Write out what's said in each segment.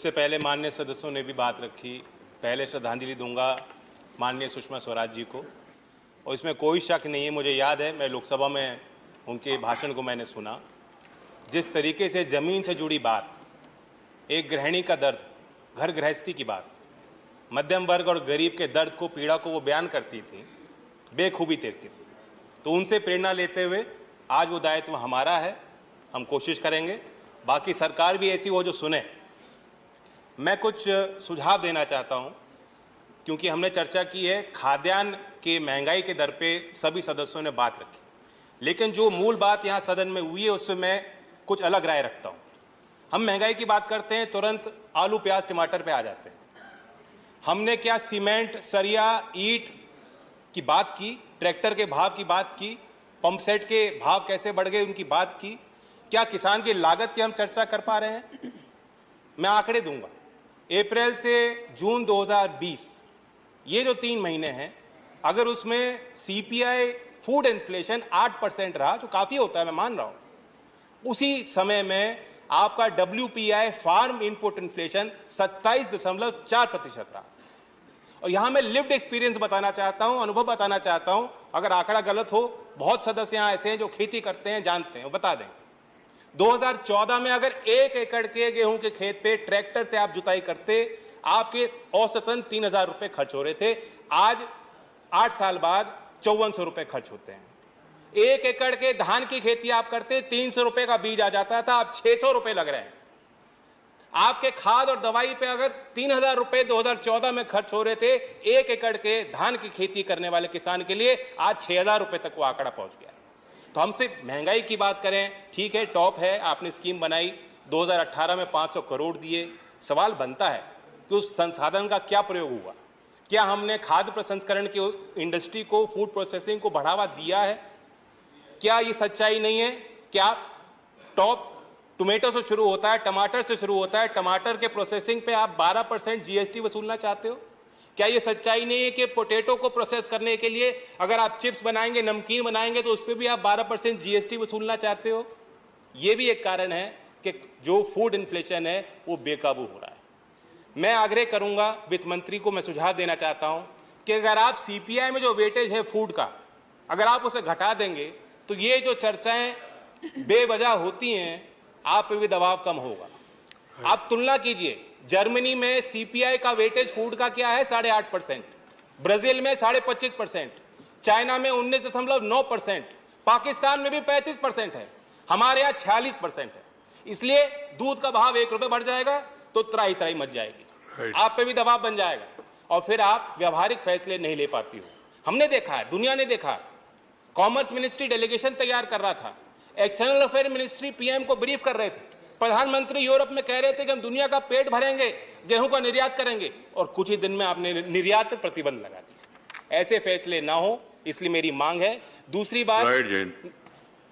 मुझसे पहले माननीय सदस्यों ने भी बात रखी। पहले श्रद्धांजलि दूंगा माननीय सुषमा स्वराज जी को, और इसमें कोई शक नहीं है, मुझे याद है मैं लोकसभा में उनके भाषण को मैंने सुना। जिस तरीके से ज़मीन से जुड़ी बात, एक गृहिणी का दर्द, घर गृहस्थी की बात, मध्यम वर्ग और गरीब के दर्द को, पीड़ा को वो बयान करती थी बेखूबी तरीके से। तो उनसे प्रेरणा लेते हुए आज वो दायित्व हमारा है, हम कोशिश करेंगे, बाकी सरकार भी ऐसी हो जो सुने। मैं कुछ सुझाव देना चाहता हूं, क्योंकि हमने चर्चा की है खाद्यान्न के महंगाई के दर पे सभी सदस्यों ने बात रखी, लेकिन जो मूल बात यहां सदन में हुई है उससे मैं कुछ अलग राय रखता हूं। हम महंगाई की बात करते हैं, तुरंत आलू प्याज टमाटर पे आ जाते हैं। हमने क्या सीमेंट सरिया ईंट की बात की, ट्रैक्टर के भाव की बात की, पंप सेट के भाव कैसे बढ़ गए उनकी बात की, क्या किसान की लागत की हम चर्चा कर पा रहे हैं? मैं आंकड़े दूंगा। अप्रैल से जून 2020 ये जो 3 महीने हैं, अगर उसमें सीपीआई फूड इन्फ्लेशन 8% रहा, जो काफी होता है मैं मान रहा हूं, उसी समय में आपका WPI फार्म इनपुट इन्फ्लेशन 27.4% रहा। और यहां मैं लिव्ड एक्सपीरियंस बताना चाहता हूं, अनुभव बताना चाहता हूं, अगर आंकड़ा गलत हो, बहुत सदस्य यहां ऐसे हैं जो खेती करते हैं, जानते हैं, वो बता दें। 2014 में अगर 1 एकड़ के गेहूं के खेत पे ट्रैक्टर से आप जुताई करते, आपके औसतन 3000 रुपए खर्च हो रहे थे। आज 8 साल बाद 5400 रुपए खर्च होते हैं। 1 एकड़ के धान की खेती आप करते, 300 रुपए का बीज आ जाता था, अब 600 रुपए लग रहे हैं। आपके खाद और दवाई पे अगर 3000 रुपए 2014 में खर्च हो रहे थे 1 एकड़ के धान की खेती करने वाले किसान के लिए, आज 6000 रुपए तक वो आंकड़ा पहुंच गया। तो हमसे महंगाई की बात करें, ठीक है, टॉप है, आपने स्कीम बनाई, 2018 में 500 करोड़ दिए। सवाल बनता है कि उस संसाधन का क्या प्रयोग हुआ? क्या हमने खाद्य प्रसंस्करण की इंडस्ट्री को, फूड प्रोसेसिंग को बढ़ावा दिया है? क्या ये सच्चाई नहीं है? क्या टॉप टोमेटो से शुरू होता है, टमाटर से शुरू होता है, टमाटर के प्रोसेसिंग पे आप 12% जीएसटी वसूलना चाहते हो? क्या ये सच्चाई नहीं है कि पोटैटो को प्रोसेस करने के लिए अगर आप चिप्स बनाएंगे, नमकीन बनाएंगे, तो उस पर भी आप 12% जीएसटी वसूलना चाहते हो? ये भी एक कारण है कि जो फूड इन्फ्लेशन है वो बेकाबू हो रहा है। मैं आग्रह करूंगा, वित्त मंत्री को मैं सुझाव देना चाहता हूं कि अगर आप सीपीआई में जो वेटेज है फूड का, अगर आप उसे घटा देंगे तो ये जो चर्चाएं बेवजह होती हैं, आप पे भी दबाव कम होगा। आप तुलना कीजिए, जर्मनी में सीपीआई का वेटेज फूड का क्या है? 8.5%, ब्राजील में 25.5%, चाइना में 19.9%, पाकिस्तान में भी 35% है, हमारे यहाँ 46% है। इसलिए दूध का भाव 1 रुपए बढ़ जाएगा तो त्राही त्राही मच जाएगी, आप पे भी दबाव बन जाएगा, और फिर आप व्यवहारिक फैसले नहीं ले पाती हो। हमने देखा है, दुनिया ने देखा, कॉमर्स मिनिस्ट्री डेलीगेशन तैयार कर रहा था, एक्सटर्नल अफेयर मिनिस्ट्री पीएम को ब्रीफ कर रहे थे, प्रधानमंत्री यूरोप में कह रहे थे कि हम दुनिया का पेट भरेंगे, गेहूं का निर्यात करेंगे, और कुछ ही दिन में आपने निर्यात पर प्रतिबंध लगा दिया। ऐसे फैसले ना हो, इसलिए मेरी मांग है। दूसरी बात,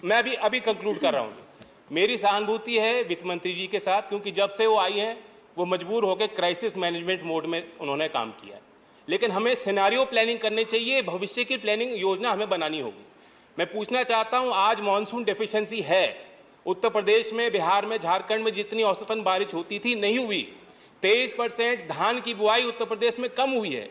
मैं भी अभी कंक्लूड कर रहा हूं, मेरी सहानुभूति है वित्त मंत्री जी के साथ, क्योंकि जब से वो आई हैं वो मजबूर होकर क्राइसिस मैनेजमेंट मोड में उन्होंने काम किया है। लेकिन हमें सिनेरियो प्लानिंग करनी चाहिए, भविष्य की प्लानिंग योजना हमें बनानी होगी। मैं पूछना चाहता हूं, आज मानसून डेफिशिएंसी है उत्तर प्रदेश में, बिहार में, झारखंड में जितनी औसतन बारिश होती थी नहीं हुई। 23% धान की बुआई उत्तर प्रदेश में कम हुई है।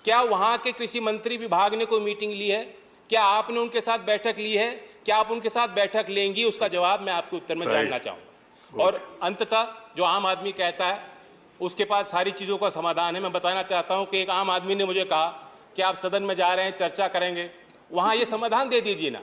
क्या वहां के कृषि मंत्री विभाग ने कोई मीटिंग ली है? क्या आपने उनके साथ बैठक ली है? क्या आप उनके साथ बैठक लेंगी? उसका जवाब मैं आपके उत्तर में जानना चाहूंगा। और अंततः जो आम आदमी कहता है उसके पास सारी चीजों का समाधान है। मैं बताना चाहता हूं कि एक आम आदमी ने मुझे कहा कि आप सदन में जा रहे हैं, चर्चा करेंगे, वहां ये समाधान दे दीजिए ना।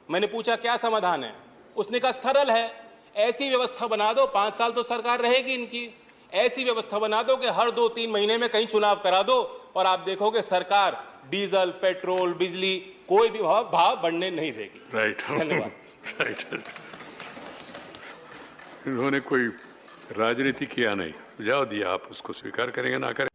मैंने पूछा क्या समाधान है? उसने कहा सरल है, ऐसी व्यवस्था बना दो, 5 साल तो सरकार रहेगी इनकी, ऐसी व्यवस्था बना दो कि हर 2-3 महीने में कहीं चुनाव करा दो, और आप देखोगे सरकार डीजल, पेट्रोल, बिजली कोई भी भाव बढ़ने नहीं देगी। राइट, धन्यवाद। राइट। इन्होंने कोई राजनीति किया नहीं, सुझाव दिया, आप उसको स्वीकार करेंगे ना करेंगे?